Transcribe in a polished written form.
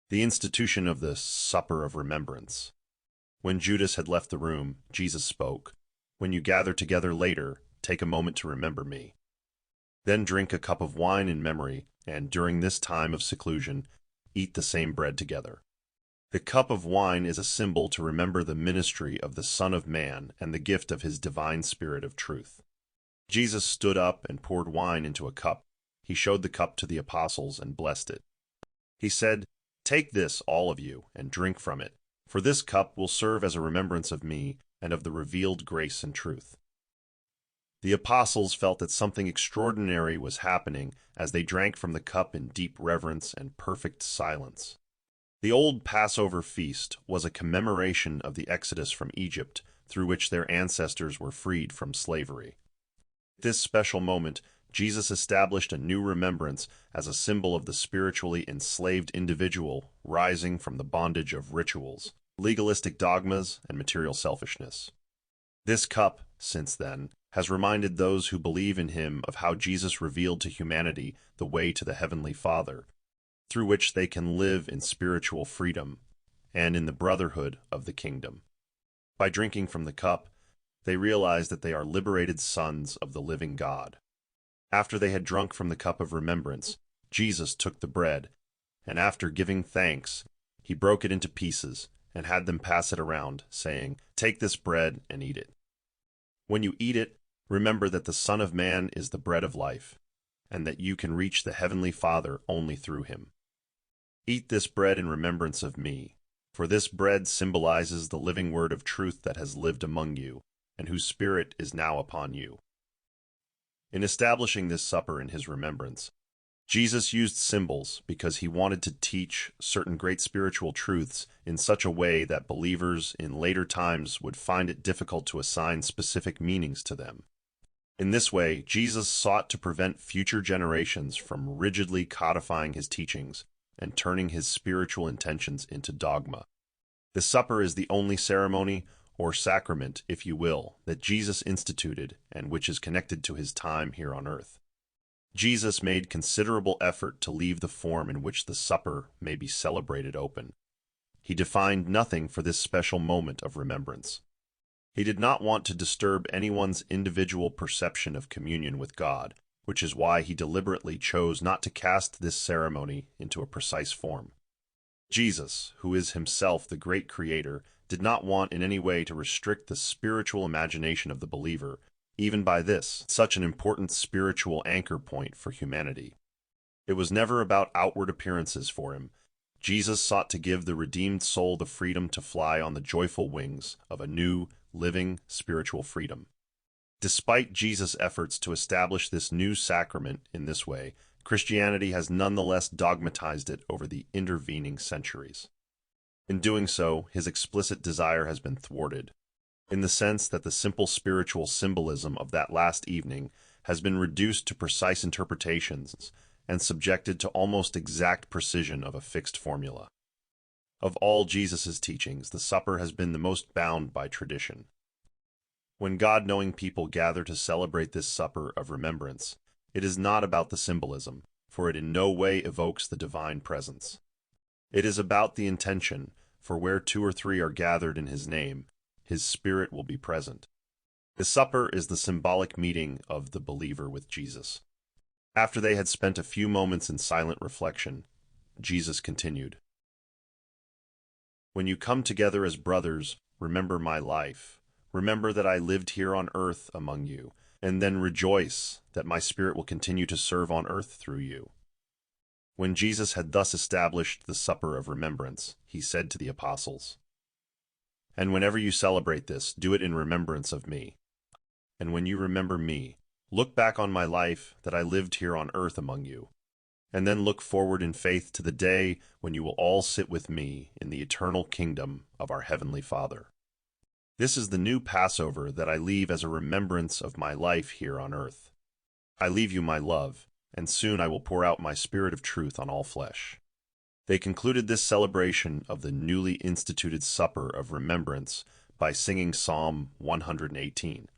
The institution of the supper of remembrance. When Judas had left the room, Jesus spoke, "When you gather together later, take a moment to remember me. Then drink a cup of wine in memory, and during this time of seclusion, eat the same bread together." The cup of wine is a symbol to remember the ministry of the Son of Man and the gift of his divine Spirit of truth. Jesus stood up and poured wine into a cup. He showed the cup to the apostles and blessed it. He said, "Take this, all of you, and drink from it, for this cup will serve as a remembrance of me and of the revealed grace and truth." The apostles felt that something extraordinary was happening as they drank from the cup in deep reverence and perfect silence. The old Passover feast was a commemoration of the exodus from Egypt, through which their ancestors were freed from slavery. At this special moment, Jesus established a new remembrance as a symbol of the spiritually enslaved individual rising from the bondage of rituals, legalistic dogmas, and material selfishness. This cup, since then, has reminded those who believe in him of how Jesus revealed to humanity the way to the Heavenly Father, through which they can live in spiritual freedom and in the brotherhood of the kingdom. By drinking from the cup, they realize that they are liberated sons of the living God. After they had drunk from the cup of remembrance, Jesus took the bread, and after giving thanks, he broke it into pieces and had them pass it around, saying, "Take this bread and eat it. When you eat it, remember that the Son of Man is the bread of life, and that you can reach the Heavenly Father only through him. Eat this bread in remembrance of me, for this bread symbolizes the living word of truth that has lived among you, and whose spirit is now upon you." In establishing this supper in his remembrance, Jesus used symbols because he wanted to teach certain great spiritual truths in such a way that believers in later times would find it difficult to assign specific meanings to them. In this way, Jesus sought to prevent future generations from rigidly codifying his teachings and turning his spiritual intentions into dogma. The supper is the only ceremony, or sacrament, if you will, that Jesus instituted and which is connected to his time here on earth. Jesus made considerable effort to leave the form in which the supper may be celebrated open. He defined nothing for this special moment of remembrance. He did not want to disturb anyone's individual perception of communion with God, which is why he deliberately chose not to cast this ceremony into a precise form. Jesus, who is himself the great creator, did not want in any way to restrict the spiritual imagination of the believer, even by this, such an important spiritual anchor point for humanity. It was never about outward appearances for him. Jesus sought to give the redeemed soul the freedom to fly on the joyful wings of a new, living, spiritual freedom. Despite Jesus' efforts to establish this new sacrament in this way, Christianity has nonetheless dogmatized it over the intervening centuries. In doing so, his explicit desire has been thwarted, in the sense that the simple spiritual symbolism of that last evening has been reduced to precise interpretations and subjected to almost exact precision of a fixed formula. Of all Jesus' teachings, the supper has been the most bound by tradition. When God-knowing people gather to celebrate this supper of remembrance, it is not about the symbolism, for it in no way evokes the divine presence. It is about the intention, for where 2 or 3 are gathered in his name, his Spirit will be present. The supper is the symbolic meeting of the believer with Jesus. After they had spent a few moments in silent reflection, Jesus continued, "When you come together as brothers, remember my life. Remember that I lived here on earth among you, and then rejoice that my Spirit will continue to serve on earth through you." When Jesus had thus established the supper of remembrance, he said to the apostles, "And whenever you celebrate this, do it in remembrance of me. And when you remember me, look back on my life that I lived here on earth among you, and then look forward in faith to the day when you will all sit with me in the eternal kingdom of our Heavenly Father. This is the new Passover that I leave as a remembrance of my life here on earth. I leave you my love, and soon I will pour out my Spirit of truth on all flesh." They concluded this celebration of the newly instituted supper of remembrance by singing Psalm 118.